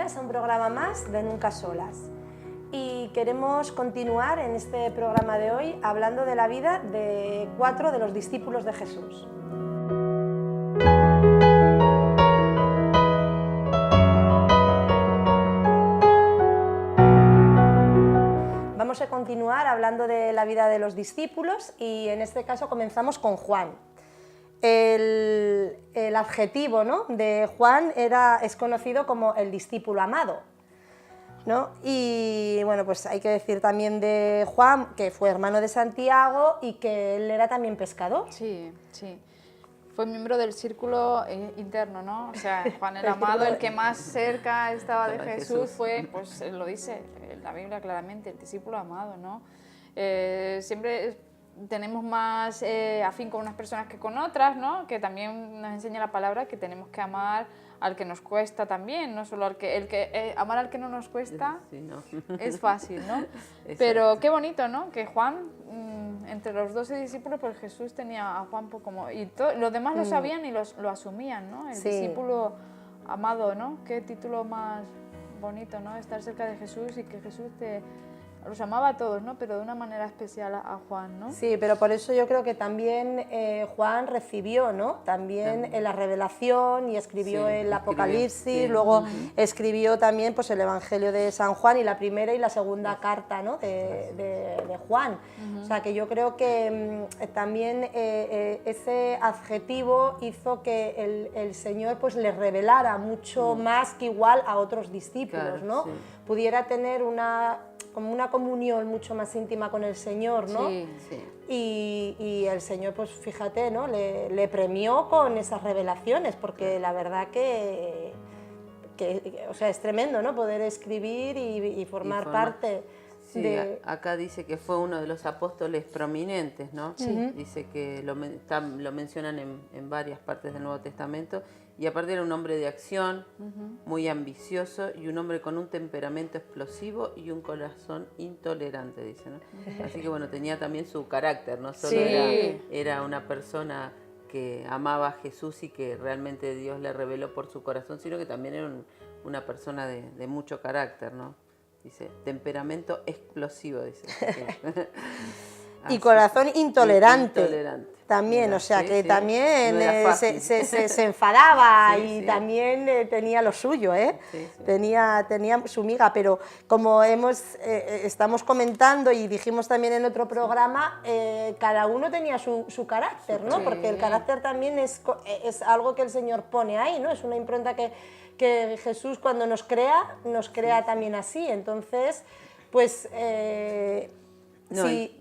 bienvenidas a un programa más de Nunca Solas. Y queremos continuar en este programa de hoy hablando de la vida de 4 de los discípulos de Jesús. Vamos a continuar hablando de la vida de los discípulos y en este caso comenzamos con Juan. El adjetivo, ¿no?, de Juan es conocido como el discípulo amado, ¿no? Y bueno, pues hay que decir también de Juan que fue hermano de Santiago y que él era también pescador. Sí, sí. Fue miembro del círculo interno, ¿no? O sea, Juan el amado, el que más cerca estaba de Jesús, fue, pues lo dice la Biblia claramente, el discípulo amado, ¿no? Siempre tenemos más afín con unas personas que con otras, ¿no? Que también nos enseña la palabra que tenemos que amar al que nos cuesta también, no solo amar al que no nos cuesta, sí, no. Es fácil, ¿no? Pero qué bonito, ¿no? Que Juan, entre los 12 discípulos, pues Jesús tenía a Juan como... Y los demás lo sabían y lo asumían, ¿no? El discípulo amado, ¿no? Qué título más bonito, ¿no? Estar cerca de Jesús y que Jesús los amaba a todos, ¿no? Pero de una manera especial a Juan, ¿no? Sí, pero por eso yo creo que también Juan recibió, ¿no?, también la revelación y escribió el Apocalipsis, luego escribió también pues, el Evangelio de San Juan y la primera y la segunda carta, ¿no?, de Juan. O sea, que yo creo que también ese adjetivo hizo que el Señor pues, le revelara mucho más que igual a otros discípulos, ¿no? Pudiera tener como una comunión mucho más íntima con el Señor, ¿no? Sí, sí. Y el Señor, pues fíjate, ¿no?, le premió con esas revelaciones, porque la verdad que o sea, es tremendo, ¿no?, poder escribir y formar parte. Sí, acá dice que fue uno de los apóstoles prominentes, ¿no? Sí. Dice que lo mencionan en varias partes del Nuevo Testamento, y aparte era un hombre de acción, muy ambicioso, y un hombre con un temperamento explosivo y un corazón intolerante, dice, ¿no? Así que bueno, tenía también su carácter, no solo era una persona que amaba a Jesús y que realmente Dios le reveló por su corazón, sino que también era una persona de mucho carácter, ¿no? Dice, temperamento explosivo, dice. Y corazón intolerante. También, mira, o sea, que sí. también No se enfadaba y también tenía lo suyo, ¿eh? Sí, sí. Tenía su miga, pero como estamos comentando y dijimos también en otro programa, cada uno tenía su carácter, ¿no? Sí. Porque el carácter también es algo que el Señor pone ahí, ¿no? Es una impronta que Jesús cuando nos crea también así, entonces, pues...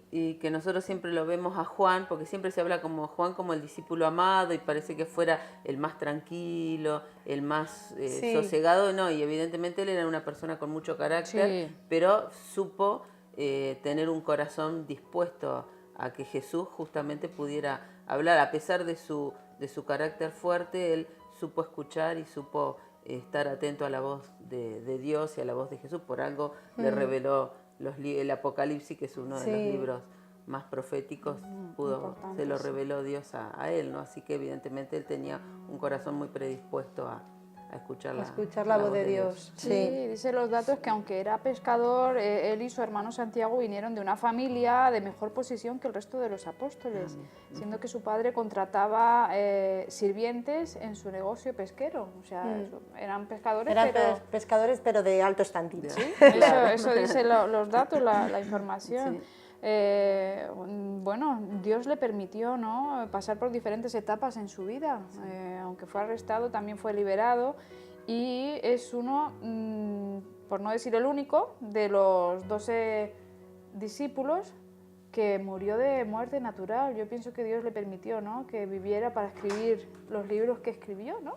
Y que nosotros siempre lo vemos a Juan, porque siempre se habla como Juan como el discípulo amado y parece que fuera el más tranquilo, el más sosegado, no, y evidentemente él era una persona con mucho carácter, pero supo tener un corazón dispuesto a que Jesús justamente pudiera hablar, a pesar de su carácter fuerte, él supo escuchar y supo estar atento a la voz de Dios y a la voz de Jesús, por algo le reveló el Apocalipsis, que es uno de los libros más proféticos, se lo reveló Dios a él, ¿no? Así que evidentemente él tenía un corazón muy predispuesto a escuchar la voz de Dios. Sí, dice los datos que aunque era pescador, él y su hermano Santiago vinieron de una familia de mejor posición que el resto de los apóstoles, siendo que su padre contrataba sirvientes en su negocio pesquero, o sea, eran pescadores, pescadores pero de alto standing. Sí, eso dice los datos, la información. Sí. Bueno, Dios le permitió, ¿no?, pasar por diferentes etapas en su vida, aunque fue arrestado, también fue liberado, y es uno, por no decir el único, de los 12 discípulos que murió de muerte natural. Yo pienso que Dios le permitió, ¿no?, que viviera para escribir los libros que escribió, ¿no?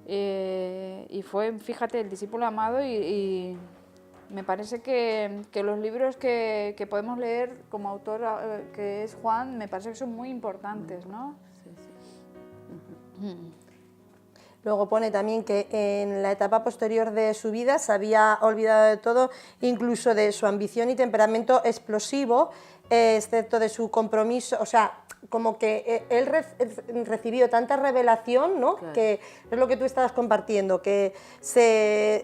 Y fue, fíjate, el discípulo amado y me parece que los libros que podemos leer como autor, que es Juan, me parece que son muy importantes, ¿no? Sí. Luego pone también que en la etapa posterior de su vida se había olvidado de todo, incluso de su ambición y temperamento explosivo, excepto de su compromiso, o sea, como que él recibió tanta revelación, ¿no? Claro. Que es lo que tú estabas compartiendo, que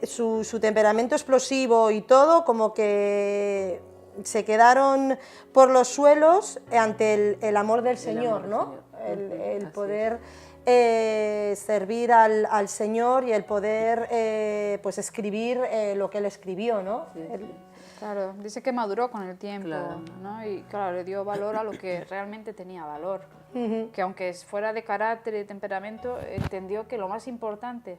su temperamento explosivo y todo, como que se quedaron por los suelos ante el amor del Señor, amor del ¿no? Señor. El Así poder servir al Señor y el poder pues escribir lo que él escribió, ¿no? Sí, El- sí. Claro, dice que maduró con el tiempo, Claro. ¿no? Y claro, le dio valor a lo que realmente tenía valor. Que aunque fuera de carácter y de temperamento, entendió que lo más importante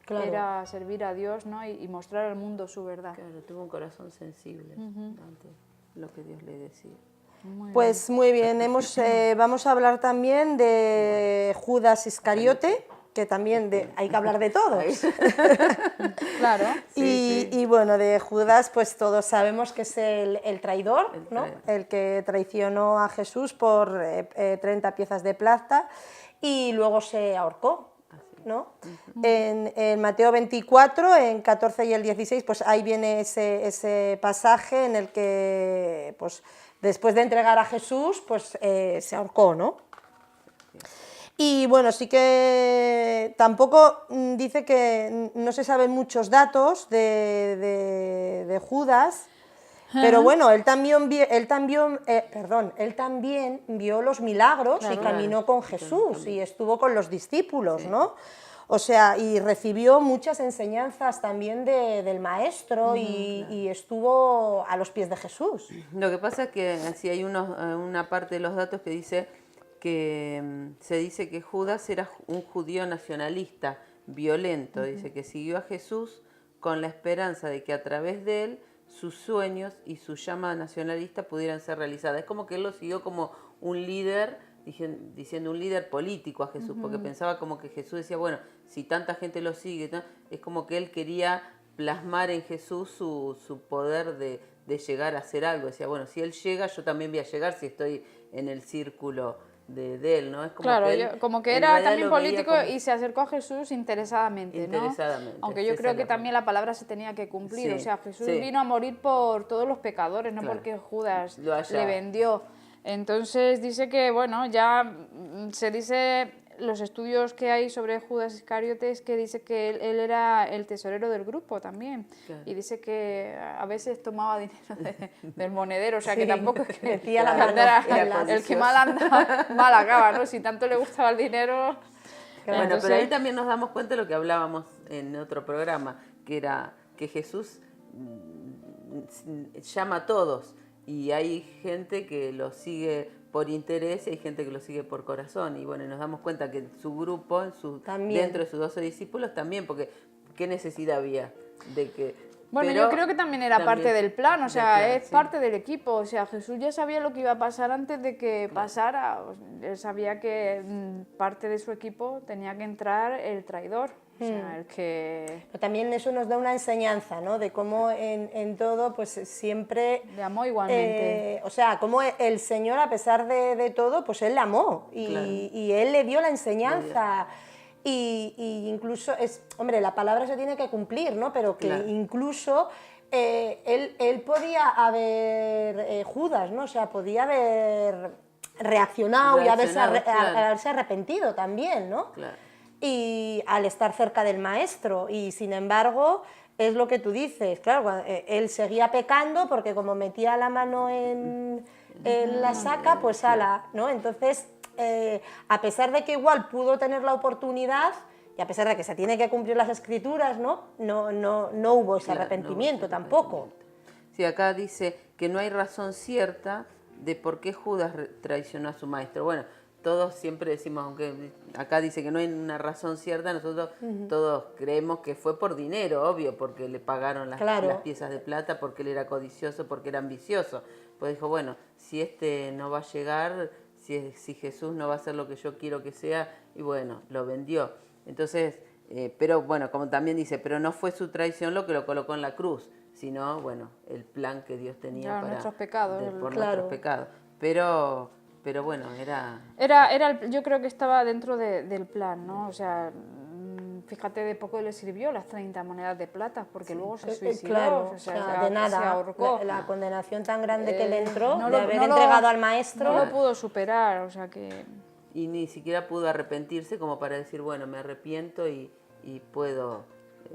Claro. era servir a Dios, ¿no? Y mostrar al mundo su verdad. Claro, tuvo un corazón sensible ante lo que Dios le decía. Pues muy bien, vamos a hablar también de Judas Iscariote, que también hay que hablar de todos. Claro. Y bueno, de Judas pues todos sabemos que es el traidor, ¿no? El que traicionó a Jesús por 30 piezas de plata y luego se ahorcó, ¿no? En Mateo 24, en 14 y el 16, pues ahí viene ese pasaje en el que pues, después de entregar a Jesús pues se ahorcó, ¿no? Y bueno, sí que tampoco dice que no se saben muchos datos de Judas, pero bueno, él también vio los milagros y caminó con Jesús y estuvo con los discípulos, ¿no? O sea, y recibió muchas enseñanzas también del maestro y estuvo a los pies de Jesús. Lo que pasa es que sí hay una parte de los datos que dice que se dice que Judas era un judío nacionalista, violento, dice que siguió a Jesús con la esperanza de que a través de él sus sueños y su llama nacionalista pudieran ser realizadas. Es como que él lo siguió como un líder, diciendo un líder político a Jesús, porque pensaba como que Jesús decía, bueno, si tanta gente lo sigue, ¿no? Es como que él quería plasmar en Jesús su poder de llegar a hacer algo. Decía, bueno, si él llega, yo también voy a llegar si estoy en el círculo de él, ¿no? Es como Claro, que él, como que en era realidad también lo veía político como- y se acercó a Jesús interesadamente, ¿no? Interesadamente, Aunque yo esa creo es que la también la palabra se tenía que cumplir, Sí, o sea, Jesús sí. vino a morir por todos los pecadores, no Claro. porque Judas Lo haya- le vendió. Entonces dice que, bueno, ya se dice, los estudios que hay sobre Judas Iscariote es que dice que él era el tesorero del grupo también. Claro. Y dice que a veces tomaba dinero del monedero, o sea que Sí, tampoco es que metía la que mano andara- en el las- que mal anda, mal acaba, ¿no? Si tanto le gustaba el dinero... Bueno, entonces- pero ahí también nos damos cuenta de lo que hablábamos en otro programa, que era que Jesús llama a todos y hay gente que lo sigue por interés y hay gente que lo sigue por corazón. Y bueno, nos damos cuenta que en su grupo, También. dentro de sus 12 discípulos también, porque ¿qué necesidad había de que... Bueno, pero yo creo que también era parte también del plan, o del sea, plan, es sí. parte del equipo, o sea, Jesús ya sabía lo que iba a pasar antes de que pasara, él sabía que parte de su equipo tenía que entrar el traidor, o sea, el que Pero también eso nos da una enseñanza, ¿no? De cómo en todo, pues siempre... le amó igualmente. o sea, como el Señor, a pesar de todo, pues Él le amó y, Claro. y Él le dio la enseñanza. Y incluso, hombre, la palabra se tiene que cumplir, ¿no? Pero que Claro. incluso él podía haber, Judas, ¿no? O sea, podía haber reaccionado y Reaccionado, claro. haberse arrepentido también, ¿no? Claro. Y al estar cerca del maestro, y sin embargo es lo que tú dices, claro, él seguía pecando porque como metía la mano en la saca, pues ala, ¿no? Entonces, a pesar de que igual pudo tener la oportunidad, y a pesar de que se tiene que cumplir las escrituras, ¿no? No hubo ese Claro, arrepentimiento no, tampoco. Sí, acá dice que no hay razón cierta de por qué Judas traicionó a su maestro. Bueno, todos siempre decimos, aunque acá dice que no hay una razón cierta, nosotros todos creemos que fue por dinero, obvio, porque le pagaron Claro. las piezas de plata, porque él era codicioso, porque era ambicioso. Pues dijo, bueno, si este no va a llegar, si Jesús no va a hacer lo que yo quiero que sea, y bueno, lo vendió. Entonces, pero bueno, como también dice, pero no fue su traición lo que lo colocó en la cruz, sino, bueno, el plan que Dios tenía Claro, para nuestros pecados, por Claro. nuestros pecados. Pero bueno, era... Yo creo que estaba dentro del plan, ¿no? O sea, fíjate, de poco le sirvió las 30 monedas de plata, porque luego se suicidó, Claro, o o sea, sea, de nada. se ahorcó. La condenación tan grande que le entró no de lo- haber no lo- entregado al maestro. No lo pudo superar, o sea que... Y ni siquiera pudo arrepentirse como para decir, bueno, me arrepiento y puedo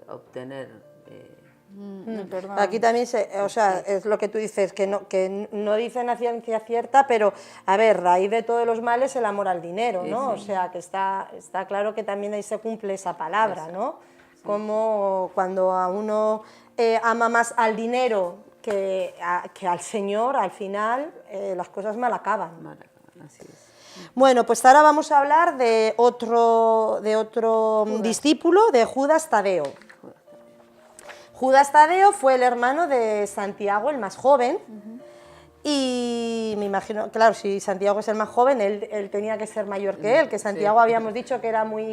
obtener... el perdón. Aquí también, o sea, es lo que tú dices, que no dicen a ciencia cierta, pero, a ver, raíz de todos los males el amor al dinero, ¿no? O sea, que está claro que también ahí se cumple esa palabra, ¿no? Como cuando a uno ama más al dinero que al Señor, al final las cosas mal acaban. Así es. Bueno, pues ahora vamos a hablar de otro discípulo, de Judas Tadeo. Judas Tadeo fue el hermano de Santiago, el más joven, y me imagino, claro, si Santiago es el más joven, él tenía que ser mayor que él, que Santiago habíamos dicho que era muy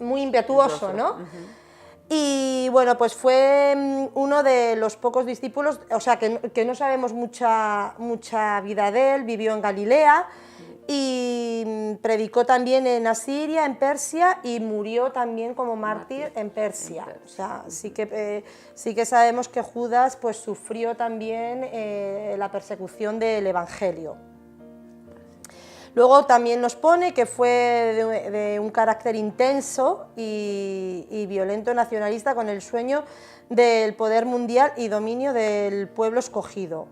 impetuoso, ¿no? Y bueno, pues fue uno de los pocos discípulos, o sea, que no sabemos mucha vida de él, vivió en Galilea, y predicó también en Asiria, en Persia, y murió también como mártir en Persia. O sea, sí que sabemos que Judas pues sufrió también la persecución del Evangelio. Luego también nos pone que fue de un carácter intenso y violento nacionalista, con el sueño del poder mundial y dominio del pueblo escogido.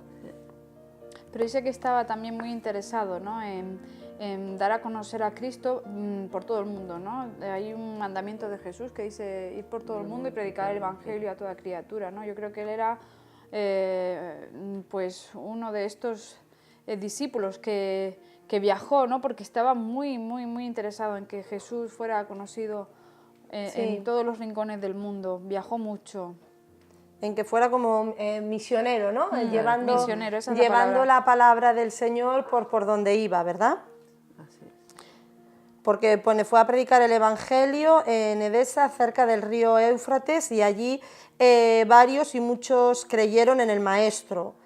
Pero dice que estaba también muy interesado, ¿no?, en dar a conocer a Cristo por todo el mundo, ¿no? Hay un mandamiento de Jesús que dice ir por todo el mundo y predicar el Evangelio a toda criatura, ¿no? Yo creo que él era pues uno de estos discípulos que viajó, ¿no? Porque estaba muy interesado en que Jesús fuera conocido en todos los rincones del mundo. Viajó mucho. En que fuera como misionero, ¿no? Llevando, misionero, esa es la palabra del Señor por donde iba, ¿verdad? Así es. Porque fue a predicar el Evangelio en Edesa, cerca del río Éufrates, y allí varios y muchos creyeron en el Maestro.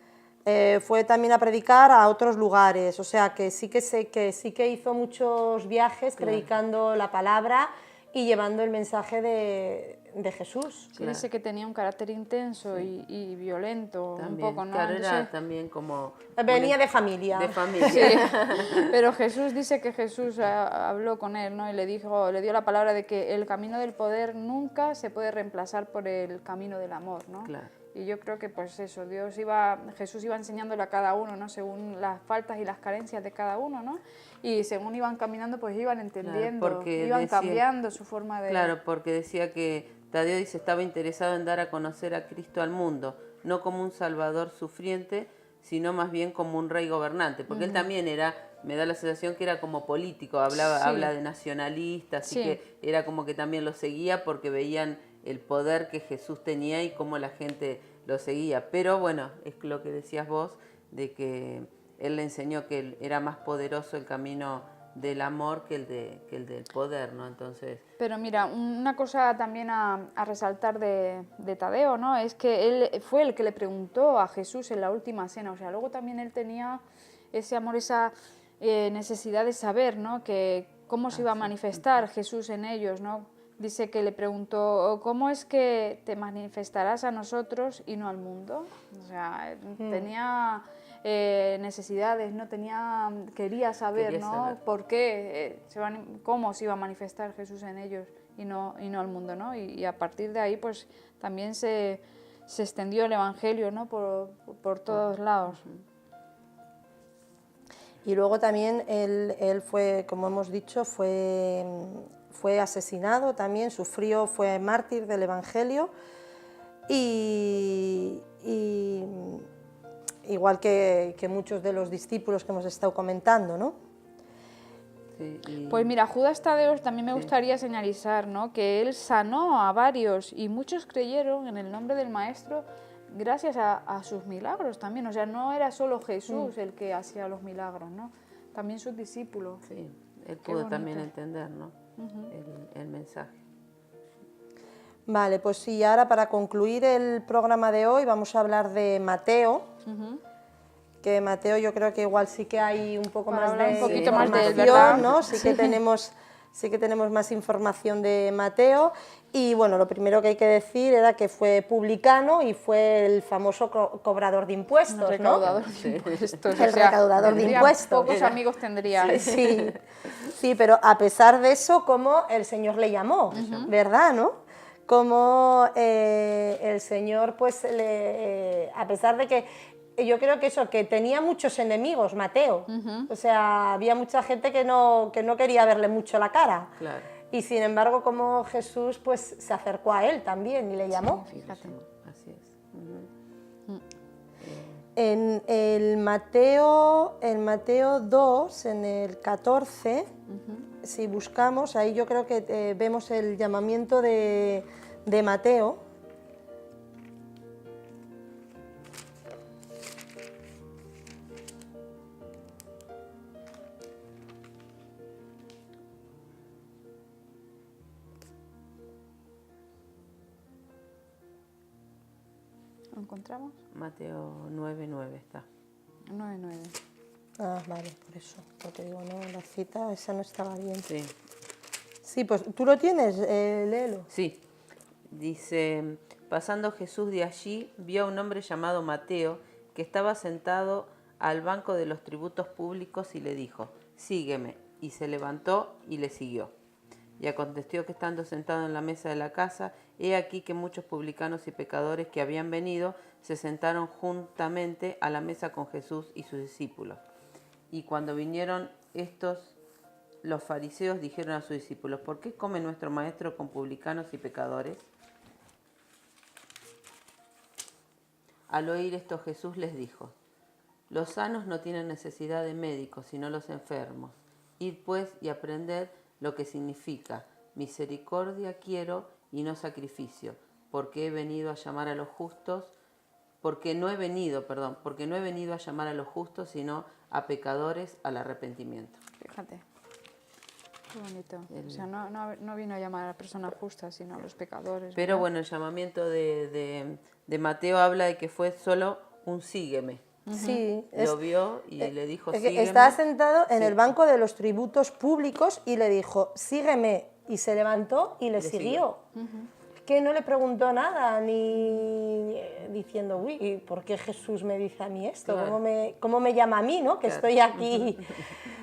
Fue también a predicar a otros lugares, o sea que sí que hizo muchos viajes predicando la palabra y llevando el mensaje de Jesús. Sí, dice que tenía un carácter intenso y violento, También, un poco, ¿no? claro, era Entonces, también como... Venía de familia. De familia. sí. Pero Jesús dice que Jesús habló con él, ¿no? Y le dio la palabra de que el camino del poder nunca se puede reemplazar por el camino del amor, ¿no? Claro. Y yo creo que pues eso, Jesús iba enseñándole a cada uno, ¿no?, según las faltas y las carencias de cada uno, ¿no? Y según iban caminando, pues iban entendiendo, porque iban decía, cambiando su forma de... Claro, porque decía que Tadeo dice estaba interesado en dar a conocer a Cristo al mundo, no como un salvador sufriente, sino más bien como un rey gobernante, porque él también era, me da la sensación que era como político, habla de nacionalista, así que era como que también lo seguía porque veían el poder que Jesús tenía y cómo la gente lo seguía. Pero bueno, es lo que decías vos, de que él le enseñó que él era más poderoso el camino del amor que el del poder, ¿no? Entonces... Pero mira, una cosa también a resaltar de Tadeo, ¿no?, es que él fue el que le preguntó a Jesús en la última cena, o sea, luego también él tenía ese amor, esa necesidad de saber, ¿no?, que cómo se iba a manifestar Jesús en ellos, ¿no? Dice que le preguntó, ¿cómo es que te manifestarás a nosotros y no al mundo? O sea, tenía necesidades, ¿no? Quería saber, ¿no?, por qué, cómo se iba a manifestar Jesús en ellos y no al mundo, ¿no? Y a partir de ahí, pues, también se extendió el Evangelio, ¿no?, por todos lados. Y luego también él fue, como hemos dicho, fue asesinado también, fue mártir del Evangelio, y igual que muchos de los discípulos que hemos estado comentando, ¿no? Sí, Pues mira, Judas Tadeo también me gustaría señalizar, ¿no?, que él sanó a varios y muchos creyeron en el nombre del Maestro gracias a sus milagros también. O sea, no era solo Jesús el que hacía los milagros, ¿no?, también sus discípulos. Sí, él pudo también entender, ¿no?, el mensaje. Vale, pues sí, ahora para concluir el programa de hoy vamos a hablar de Mateo, que Mateo yo creo que igual sí que hay un poco Para más hablar de un poquito más de él, información, ¿verdad? ¿no? Sí que tenemos sí que tenemos más información de Mateo. Y bueno, lo primero que hay que decir era que fue publicano y fue el famoso cobrador de impuestos, El recaudador de impuestos. El recaudador de impuestos. Pocos amigos tendría. Sí, sí, pero a pesar de eso, como el Señor le llamó, ¿verdad, no? Como el Señor, pues, a pesar de que yo creo que eso, que tenía muchos enemigos, Mateo. O sea, había mucha gente que no quería verle mucho la cara. Claro. Y sin embargo, como Jesús, pues, se acercó a él también y le llamó. Sí, fíjate. Así es. En el Mateo 2, en el 14, si buscamos, ahí yo creo que vemos el llamamiento de Mateo. ¿Lo encontramos? Mateo 9:9 está. 9:9. Ah, vale, por eso. No te digo, no, la cita esa no estaba bien. Sí. Sí, pues tú lo tienes, léelo. Sí. Dice, pasando Jesús de allí, vio a un hombre llamado Mateo, que estaba sentado al banco de los tributos públicos y le dijo, sígueme. Y se levantó y le siguió. Y aconteció que estando sentado en la mesa de la casa, he aquí que muchos publicanos y pecadores que habían venido se sentaron juntamente a la mesa con Jesús y sus discípulos. Y cuando vinieron estos, los fariseos dijeron a sus discípulos, ¿por qué come nuestro maestro con publicanos y pecadores? Al oír esto Jesús les dijo, los sanos no tienen necesidad de médicos, sino los enfermos. Id pues y aprended lo que significa, misericordia quiero y no sacrificio, porque he venido a llamar a los justos, porque no he venido a llamar a los justos, sino a pecadores al arrepentimiento. Fíjate. Qué bonito. O sea, no vino a llamar a personas justas, sino a los pecadores. Pero ¿verdad? bueno, el llamamiento de Mateo habla de que fue solo un sígueme. Sí, Lo vio y le dijo, es que sígueme. estaba sentado en el banco de los tributos públicos y le dijo, sígueme. Y se levantó y le siguió. Que no le preguntó nada, ni diciendo, uy, ¿por qué Jesús me dice a mí esto? Claro. ¿Cómo me llama a mí, no? Que estoy aquí.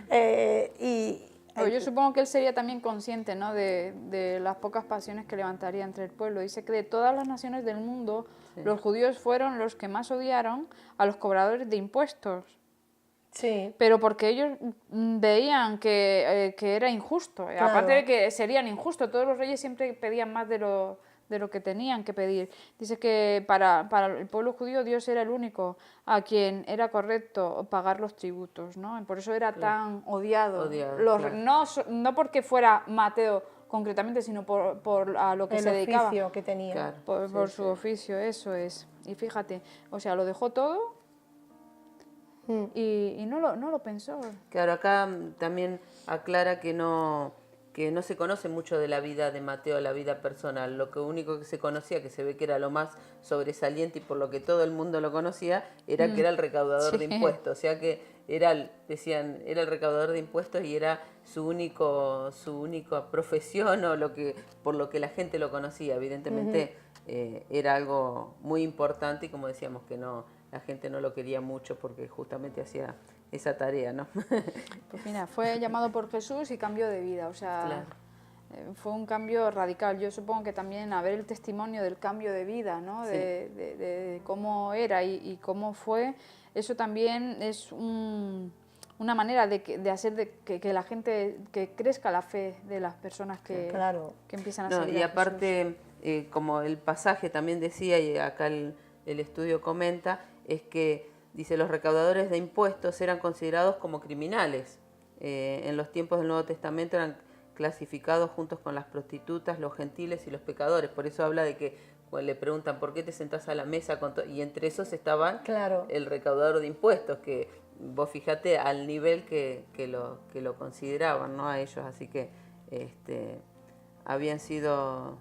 Pero yo supongo que él sería también consciente, ¿no? de las pocas pasiones que levantaría entre el pueblo. Dice que de todas las naciones del mundo, los judíos fueron los que más odiaron a los cobradores de impuestos. Sí. Pero porque ellos veían que era injusto. Claro. Aparte de que serían injustos, todos los reyes siempre pedían más de lo que tenían que pedir. Dice que para el pueblo judío Dios era el único a quien era correcto pagar los tributos, ¿no? Por eso era tan odiado. Claro. No porque fuera Mateo concretamente, sino por a lo que se dedicaba. El oficio que tenía. Claro. Por su oficio, eso es. Y fíjate, o sea, lo dejó todo y no lo pensó. Claro, acá también aclara que no se conoce mucho de la vida de Mateo, la vida personal. Lo único que se conocía, que se ve que era lo más sobresaliente y por lo que todo el mundo lo conocía, era que era el recaudador de impuestos. O sea que era el recaudador de impuestos y era su única profesión o por lo que la gente lo conocía. Evidentemente era algo muy importante y como decíamos que la gente no lo quería mucho porque justamente hacía esa tarea, ¿no? Pues mira, fue llamado por Jesús y cambió de vida, o sea, Claro. fue un cambio radical. Yo supongo que también a ver el testimonio del cambio de vida, ¿no? Sí. De cómo era y cómo fue, eso también es una manera de hacer que la gente, que crezca la fe de las personas que empiezan a seguir Y a aparte, como el pasaje también decía, y acá el estudio comenta, es que dice, los recaudadores de impuestos eran considerados como criminales. En los tiempos del Nuevo Testamento eran clasificados juntos con las prostitutas, los gentiles y los pecadores. Por eso habla de que cuando le preguntan por qué te sentás a la mesa, y entre esos estaban el recaudador de impuestos, que vos fíjate al nivel que lo consideraban, ¿no? A ellos. Así que habían sido,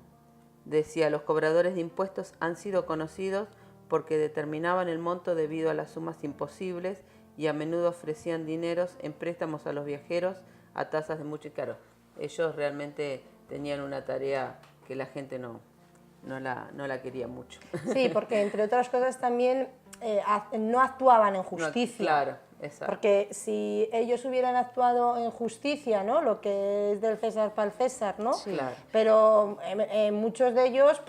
decía, los cobradores de impuestos han sido conocidos porque determinaban el monto debido a las sumas imposibles y a menudo ofrecían dineros en préstamos a los viajeros a tasas de mucho. Y claro, ellos realmente tenían una tarea que la gente no la quería mucho. Sí, porque entre otras cosas también no actuaban en justicia. Claro, exacto. Porque si ellos hubieran actuado en justicia, ¿no? Lo que es del César para el César, ¿no? Sí. Claro. Pero muchos de ellos,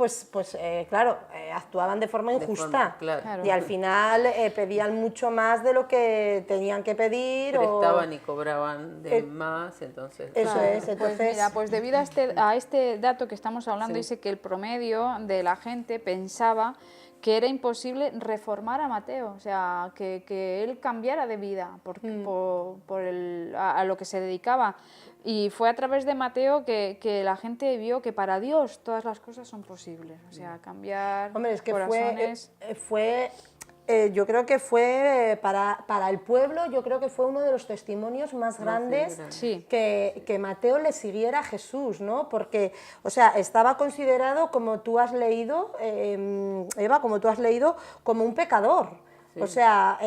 claro, actuaban de forma injusta. Claro. Y al final pedían mucho más de lo que tenían que pedir. Prestaban y cobraban de más, entonces... Eso Claro, es, entonces... Pues mira, pues debido a este dato que estamos hablando, Sí. dice que el promedio de la gente pensaba que era imposible reformar a Mateo, o sea, que él cambiara de vida a lo que se dedicaba. Y fue a través de Mateo que la gente vio que para Dios todas las cosas son posibles, o sea, cambiar Hombre, es que corazones. yo creo que fue para el pueblo, yo creo que fue uno de los testimonios más grandes Sí. que Mateo le siguiera a Jesús, ¿no? Porque, o sea, estaba considerado, como tú has leído, Eva, como tú has leído, como un pecador. Sí. O sea,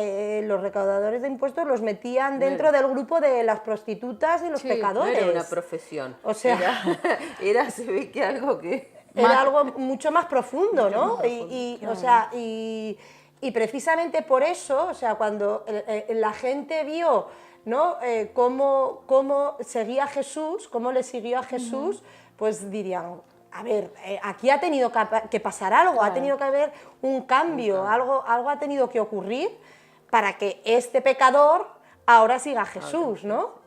los recaudadores de impuestos los metían dentro del grupo de las prostitutas y los pecadores. No era una profesión, o sea, se ve que algo que... Era algo mucho más profundo, ¿no? Claro. O sea, y precisamente por eso, o sea, cuando la gente vio, ¿no? Cómo seguía a Jesús, cómo le siguió a Jesús, pues dirían, a ver, aquí ha tenido que pasar algo, claro. Ha tenido que haber un cambio, algo ha tenido que ocurrir para que este pecador ahora siga a Jesús, ¿no?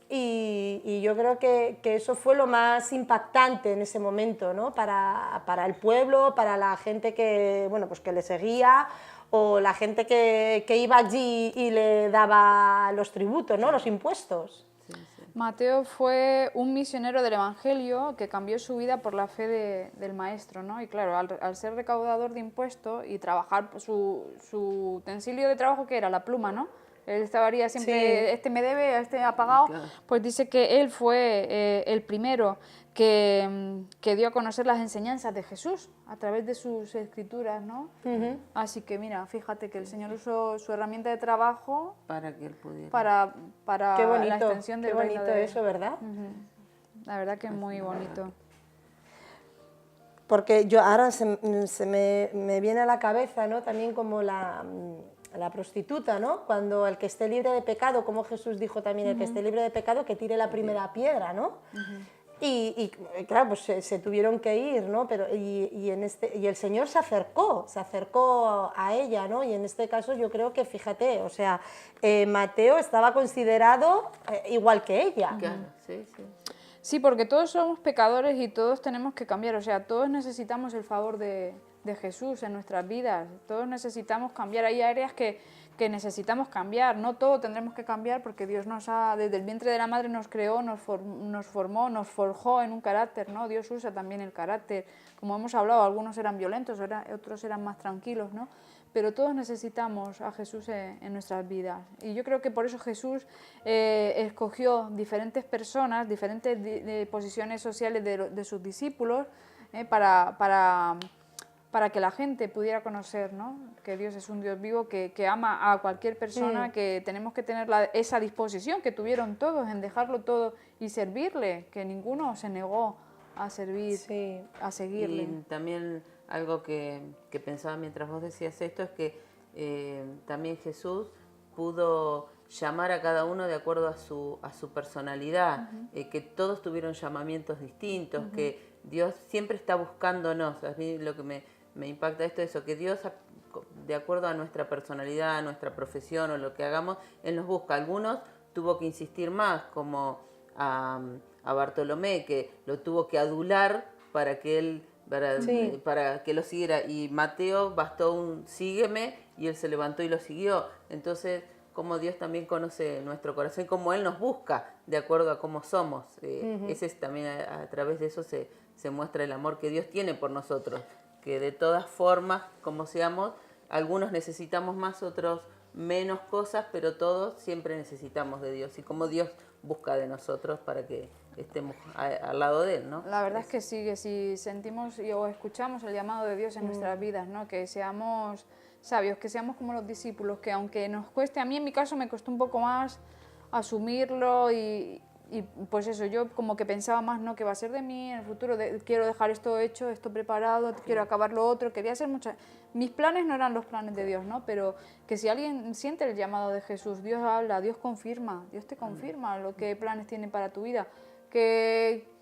Y yo creo que eso fue lo más impactante en ese momento, ¿no? Para el pueblo, para la gente que, bueno, pues que le seguía, o la gente que iba allí y le daba los tributos, ¿no? Los impuestos. Sí, sí. Mateo fue un misionero del Evangelio que cambió su vida por la fe del Maestro, ¿no? Y claro, al ser recaudador de impuestos y trabajar, su utensilio de trabajo, que era la pluma, ¿no? Él estaría siempre, sí. Este me debe, este ha pagado, claro. Pues dice que él fue el primero que dio a conocer las enseñanzas de Jesús a través de sus escrituras, ¿no? Así que mira, fíjate que el Señor usó su herramienta de trabajo para que él pudiera. Para qué bonito, la extensión del reino. Qué bonito eso, ¿verdad? La verdad que es muy bonito. Porque yo ahora se me viene a la cabeza, ¿no? También como la prostituta, ¿no? Cuando el que esté libre de pecado, como Jesús dijo también, el que esté libre de pecado, que tire la primera piedra, ¿no? Y claro, pues se tuvieron que ir, ¿no? Pero, y el Señor se acercó a ella, ¿no? Y en este caso yo creo que, fíjate, o sea, Mateo estaba considerado igual que ella. Claro, sí. Sí, porque todos somos pecadores y todos tenemos que cambiar, o sea, todos necesitamos el favor de Jesús en nuestras vidas, todos necesitamos cambiar, hay áreas que necesitamos cambiar, no todo tendremos que cambiar porque Dios desde el vientre de la madre nos creó, nos formó, nos forjó en un carácter, ¿no? Dios usa también el carácter, como hemos hablado, algunos eran violentos, otros eran más tranquilos, ¿no? Pero todos necesitamos a Jesús en nuestras vidas. Y yo creo que por eso Jesús escogió diferentes personas, diferentes posiciones sociales de sus discípulos, para que la gente pudiera conocer, ¿no? Que Dios es un Dios vivo que ama a cualquier persona, que tenemos que tener esa disposición que tuvieron todos en dejarlo todo y servirle, que ninguno se negó a servir, a seguirle. Y también algo que pensaba mientras vos decías esto es que también Jesús pudo llamar a cada uno de acuerdo a su personalidad, que todos tuvieron llamamientos distintos, que Dios siempre está buscándonos. A mí lo que me impacta esto es eso, que Dios, de acuerdo a nuestra personalidad, a nuestra profesión o lo que hagamos, Él nos busca. Algunos tuvo que insistir más, como a Bartolomé, que lo tuvo que adular para que él para que lo siguiera, y Mateo bastó un sígueme y él se levantó y lo siguió. Entonces, como Dios también conoce nuestro corazón, como Él nos busca de acuerdo a cómo somos, ese es también a través de eso se muestra el amor que Dios tiene por nosotros, que de todas formas, como seamos, algunos necesitamos más, otros menos cosas, pero todos siempre necesitamos de Dios, y como Dios busca de nosotros para que estemos al lado de Él, ¿no? La verdad es que sí, que si sentimos o escuchamos el llamado de Dios en nuestras vidas, ¿no? Que seamos sabios, que seamos como los discípulos, que aunque nos cueste, a mí en mi caso me costó un poco más asumirlo y y pues eso, yo como que pensaba más, ¿no? ¿Qué va a ser de mí en el futuro? Quiero dejar esto hecho, esto preparado, quiero acabar lo otro, quería hacer muchas... Mis planes no eran los planes de Dios, ¿no? Pero que si alguien siente el llamado de Jesús, Dios habla, Dios confirma, Dios te confirma lo que planes tiene para tu vida, que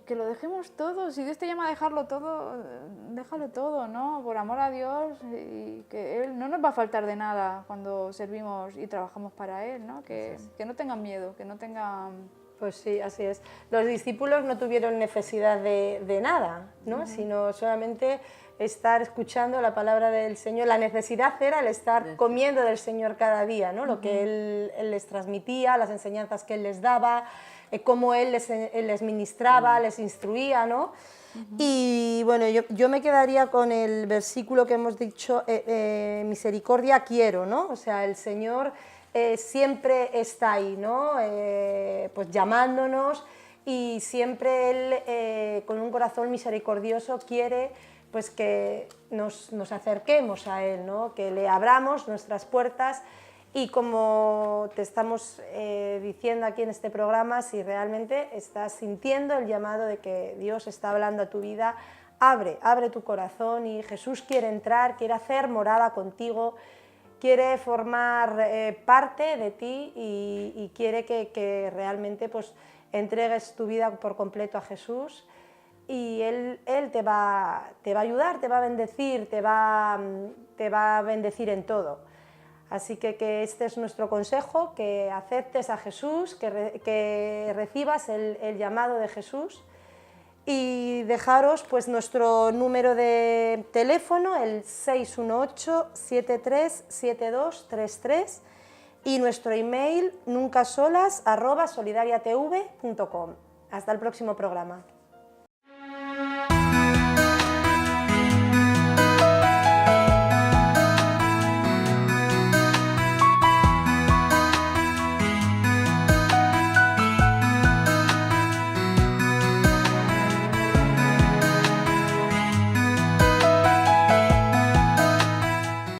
lo dejemos todo, si Dios te llama a dejarlo todo, déjalo todo, ¿no? Por amor a Dios, y que Él no nos va a faltar de nada cuando servimos y trabajamos para Él, ¿no? Que no tengan miedo, que no tengan... Pues sí, así es. Los discípulos no tuvieron necesidad de nada, ¿no? Sino solamente estar escuchando la palabra del Señor. La necesidad era el estar comiendo del Señor cada día, ¿no? Lo que Él les transmitía, las enseñanzas que Él les daba, cómo Él les ministraba, les instruía, ¿no? Y bueno, yo me quedaría con el versículo que hemos dicho, misericordia quiero, ¿no? O sea, el Señor siempre está ahí, ¿no? Pues llamándonos, y siempre Él, con un corazón misericordioso, quiere pues que nos acerquemos a Él, ¿no? Que le abramos nuestras puertas. Y como te estamos diciendo aquí en este programa, si realmente estás sintiendo el llamado de que Dios está hablando a tu vida, abre tu corazón, y Jesús quiere entrar, quiere hacer morada contigo, quiere formar parte de ti, y quiere que realmente pues, entregues tu vida por completo a Jesús, y Él te va a ayudar, te va a bendecir, te va a bendecir en todo. Así que este es nuestro consejo, que aceptes a Jesús, que recibas el llamado de Jesús, y dejaros pues nuestro número de teléfono, el 618-737233, y nuestro email nuncasolas@solidariatv.com. Hasta el próximo programa.